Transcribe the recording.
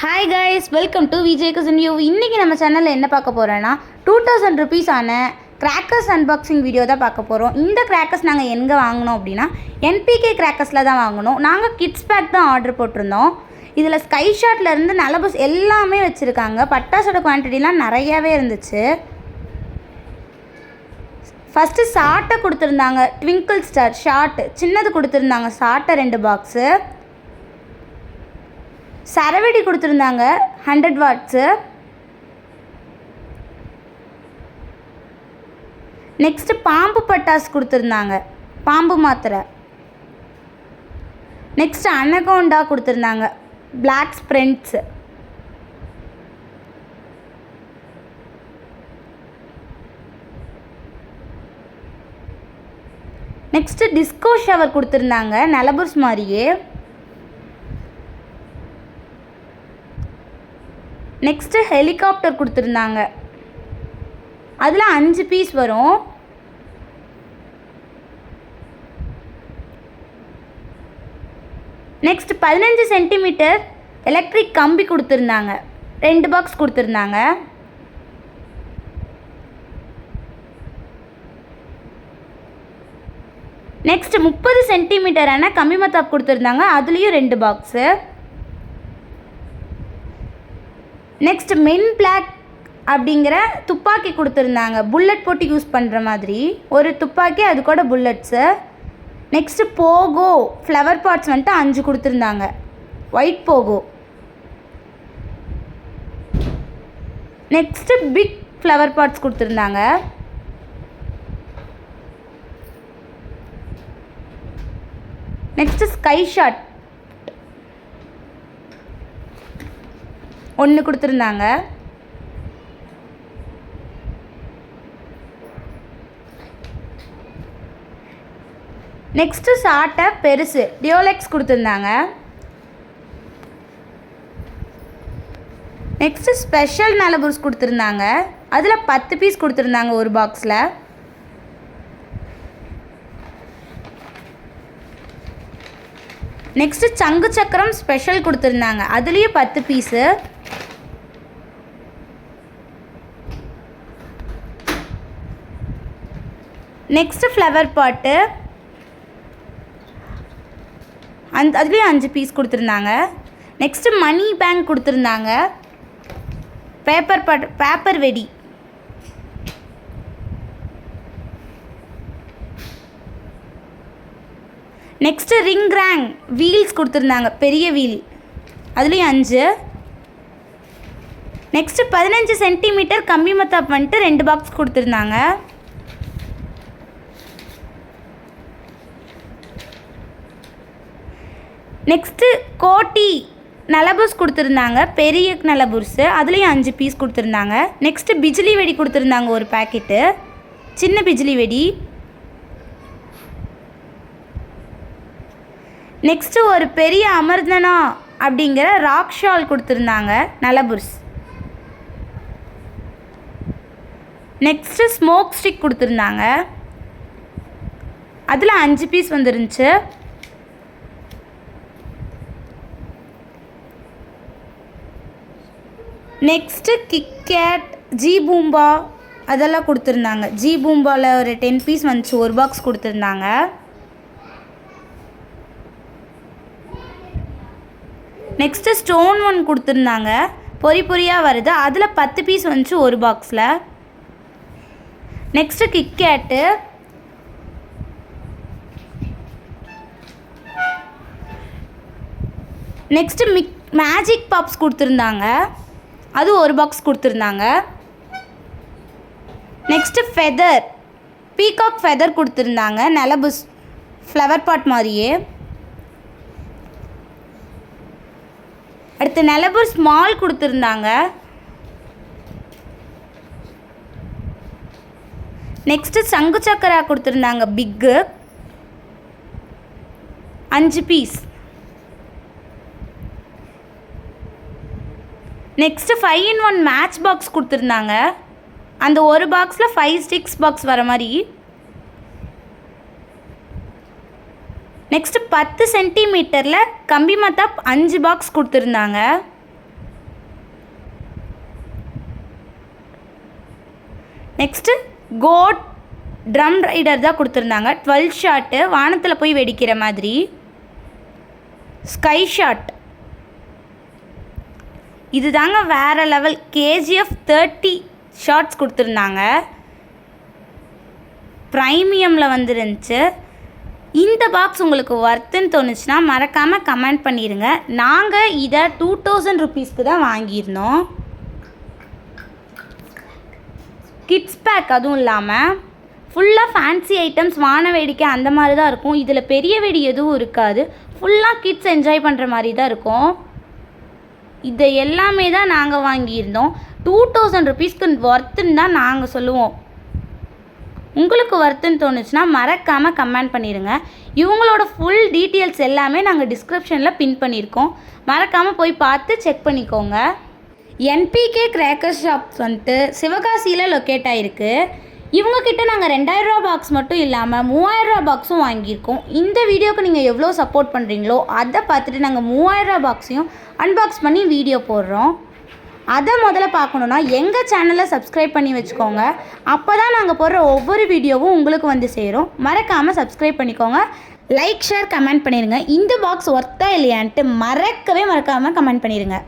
Hi guys, welcome to Vijay கசன் யூ. இன்றைக்கி நம்ம சேனலில் என்ன பார்க்க போகிறோன்னா 2000 rupees ஆன கிராக்கர்ஸ் அன்பாக்சிங் வீடியோ தான் பார்க்க போகிறோம். இந்த கிராக்கர்ஸ் நாங்கள் எங்கே வாங்கினோம் அப்படின்னா என்பிகே கிராக்கர்ஸில் தான் வாங்கினோம். நாங்கள் கிட்ஸ் பேக் தான் ஆர்டர் போட்டிருந்தோம். இதில் ஸ்கை ஷாட்லேருந்து நலபஸ் எல்லாமே வச்சுருக்காங்க. பட்டாசோட குவான்டிட்டிலாம் நிறையாவே இருந்துச்சு. ஃபஸ்ட்டு ஷார்ட்டை கொடுத்துருந்தாங்க, ட்விங்கிள் ஸ்டார் ஷார்ட்டு சின்னது கொடுத்துருந்தாங்க. ஷார்ட்டை 2 பாக்ஸு, சரவெடி கொடுத்துருந்தாங்க 100 watts. நெக்ஸ்ட்டு பாம்பு பட்டாசு கொடுத்துருந்தாங்க, பாம்பு மாத்திரை. நெக்ஸ்ட்டு அனகோண்டா கொடுத்துருந்தாங்க, பிளாக் ஸ்ப்ரெண்ட்ஸு. நெக்ஸ்ட்டு டிஸ்கோ ஷவர் கொடுத்துருந்தாங்க, நலபுர்ஸ் மாதிரியே. நெக்ஸ்ட்டு ஹெலிகாப்டர் கொடுத்துருந்தாங்க, அதில் 5 பீஸ் வரும். நெக்ஸ்ட் 15 சென்டிமீட்டர் எலக்ட்ரிக் கம்பி கொடுத்துருந்தாங்க, 2 பாக்ஸ் கொடுத்துருந்தாங்க. நெக்ஸ்ட் 30 சென்டிமீட்டரான கம்பி மத்தாப் கொடுத்துருந்தாங்க, அதுலேயும் 2 பாக்ஸு. நெக்ஸ்ட் மென் பிளாக் அப்படிங்கிற துப்பாக்கி கொடுத்துருந்தாங்க, புல்லட் போட்டு யூஸ் பண்ணுற மாதிரி ஒரு துப்பாக்கி, அது கூட புல்லட்ஸு. நெக்ஸ்ட்டு போகோ ஃப்ளவர் பாட்ஸ் வந்துட்டு 5 கொடுத்துருந்தாங்க, ஒயிட் போகோ. நெக்ஸ்ட்டு பிக் ஃப்ளவர் பாட்ஸ் கொடுத்துருந்தாங்க. நெக்ஸ்ட்டு ஸ்கை ஷாட் 1 கொடுத்துருந்தாங்க. நெக்ஸ்ட்டு ஷார்ட்டை பெருசு டியோலெக்ஸ் கொடுத்துருந்தாங்க. நெக்ஸ்ட்டு ஸ்பெஷல் நலபுர்ஸ் கொடுத்துருந்தாங்க, அதில் 10 பீஸ் கொடுத்துருந்தாங்க ஒரு பாக்ஸில். நெக்ஸ்ட்டு சங்கு சக்கரம் ஸ்பெஷல் கொடுத்துருந்தாங்க, அதுலேயும் 10 பீஸு. நெக்ஸ்ட்டு ஃப்ளவர் பாட்டு, அதுலேயும் 5 பீஸ் கொடுத்துருந்தாங்க. நெக்ஸ்ட்டு மணி பேங்க் கொடுத்துருந்தாங்க, பேப்பர் வெடி. நெக்ஸ்ட்டு ரிங் ரேங் வீல்ஸ் கொடுத்துருந்தாங்க, பெரிய வீல், அதுலேயும் 5. நெக்ஸ்ட்டு 15 சென்டிமீட்டர் கம்பி மத்தாப் வந்துட்டு 2 பாக்ஸ் கொடுத்துருந்தாங்க. நெக்ஸ்ட்டு கோட்டி நலபுர்ஸ் கொடுத்துருந்தாங்க, பெரிய நலபுர்ஸு, அதுலேயும் 5 பீஸ் கொடுத்துருந்தாங்க. நெக்ஸ்ட்டு பிஜிலி வெடி கொடுத்துருந்தாங்க, ஒரு பேக்கெட்டு சின்ன பிஜிலி வெடி. நெக்ஸ்ட்டு ஒரு பெரிய அமர்தனா அப்படிங்கிற ராக் ஷால் கொடுத்துருந்தாங்க, நலபுர்ஸ். நெக்ஸ்ட்டு ஸ்மோக் ஸ்டிக் கொடுத்துருந்தாங்க, அதில் 5 பீஸ் வந்துருந்துச்சு. நெக்ஸ்ட்டு கிட்கேட் ஜி பூம்பா அதெல்லாம் கொடுத்துருந்தாங்க. ஜி பூம்பாவில் ஒரு 10 பீஸ் வந்துச்சு, ஒரு பாக்ஸ் கொடுத்துருந்தாங்க. நெக்ஸ்ட்டு ஸ்டோன் ஒன் கொடுத்துருந்தாங்க, பொறி பொறியாக வருது, அதில் 10 பீஸ் வந்துச்சு ஒரு பாக்ஸில். Next KitKat. நெக்ஸ்ட்டு மேஜிக் பாப்ஸ் கொடுத்துருந்தாங்க, அது ஒரு பாக்ஸ் கொடுத்துருந்தாங்க. நெக்ஸ்ட்டு ஃபெதர் பீகாக் ஃபெதர் கொடுத்துருந்தாங்க, நலபுஸ் ஃப்ளவர் பாட் மாதிரியே. அடுத்து நலபுர் ஸ்மால் கொடுத்துருந்தாங்க. நெக்ஸ்ட்டு சங்கு சக்கரா கொடுத்துருந்தாங்க, பிக்கு, 5 piece. Next 5-in-1 match box கொடுத்துருந்தாங்க, அந்த ஒரு பாக்ஸில் 5 sticks பாக்ஸ் வர மாதிரி. நெக்ஸ்ட்டு 10 சென்டிமீட்டரில் கம்பி மத்தாப் 5 பாக்ஸ் கொடுத்துருந்தாங்க. நெக்ஸ்ட்டு கோட் ட்ரம் ரைடர் தான் கொடுத்துருந்தாங்க. 12 ஷாட்டு வானத்தில் போய் வெடிக்கிற மாதிரி. ஸ்கை ஷாட் இது தாங்க வேறு லெவல். KGF 30 ஷார்ட்ஸ் கொடுத்துருந்தாங்க. ப்ரைமியமில் வந்துருந்துச்சு. இந்த பாக்ஸ் உங்களுக்கு ஒர்த்துன்னு தோணுச்சுன்னா மறக்காமல் கமெண்ட் பண்ணிடுங்க. நாங்கள் இதை 2000 ருபீஸ்க்கு தான் வாங்கியிருந்தோம். கிட்ஸ் பேக் அதுவும் இல்லாமல் ஃபுல்லாக ஃபேன்சி ஐட்டம்ஸ், வான வேடிக்கை அந்த மாதிரி தான் இருக்கும். இதில் பெரிய வெடி எதுவும் இருக்காது. ஃபுல்லாக கிட்ஸ் என்ஜாய் பண்ணுற மாதிரி தான் இருக்கும். இதை எல்லாமே தான் நாங்கள் வாங்கியிருந்தோம். 2000 ருபீஸ்க்கு ஒர்த்துன்னு தான் நாங்கள் சொல்லுவோம். உங்களுக்கு ஒர்த்துன்னு தோணுச்சுன்னா மறக்காமல் கமெண்ட் பண்ணிடுங்க. இவங்களோட ஃபுல் டீட்டெயில்ஸ் எல்லாமே நாங்கள் டிஸ்கிரிப்ஷனில் பின் பண்ணியிருக்கோம். மறக்காமல் போய் பார்த்து செக் பண்ணிக்கோங்க. NPK கிராக்கர்ஸ் ஷாப்ஸ் வந்துட்டு சிவகாசியில் லொக்கேட் ஆகிருக்கு. இவங்கக்கிட்ட நாங்கள் 2000 ரூபா பாக்ஸ் மட்டும் இல்லாமல் 3000 ரூபா பாக்ஸும் வாங்கியிருக்கோம். இந்த வீடியோக்கு நீங்கள் எவ்வளோ சப்போர்ட் பண்ணுறீங்களோ அதை பார்த்துட்டு நாங்கள் 3000 ரூபா பாக்ஸையும் அன்பாக்ஸ் பண்ணி வீடியோ போடுறோம். அதை முதல்ல பார்க்கணுன்னா எங்கள் சேனலை சப்ஸ்கிரைப் பண்ணி வச்சுக்கோங்க. அப்போ தான் நாங்கள் போடுற ஒவ்வொரு வீடியோவும் உங்களுக்கு வந்து சேரும். மறக்காமல் சப்ஸ்கிரைப் பண்ணிக்கோங்க. லைக், ஷேர், கமெண்ட் பண்ணிடுங்க. இந்த பாக்ஸ் ஒர்த்தா இல்லையான்ட்டு மறக்காமல் கமெண்ட் பண்ணிடுங்க.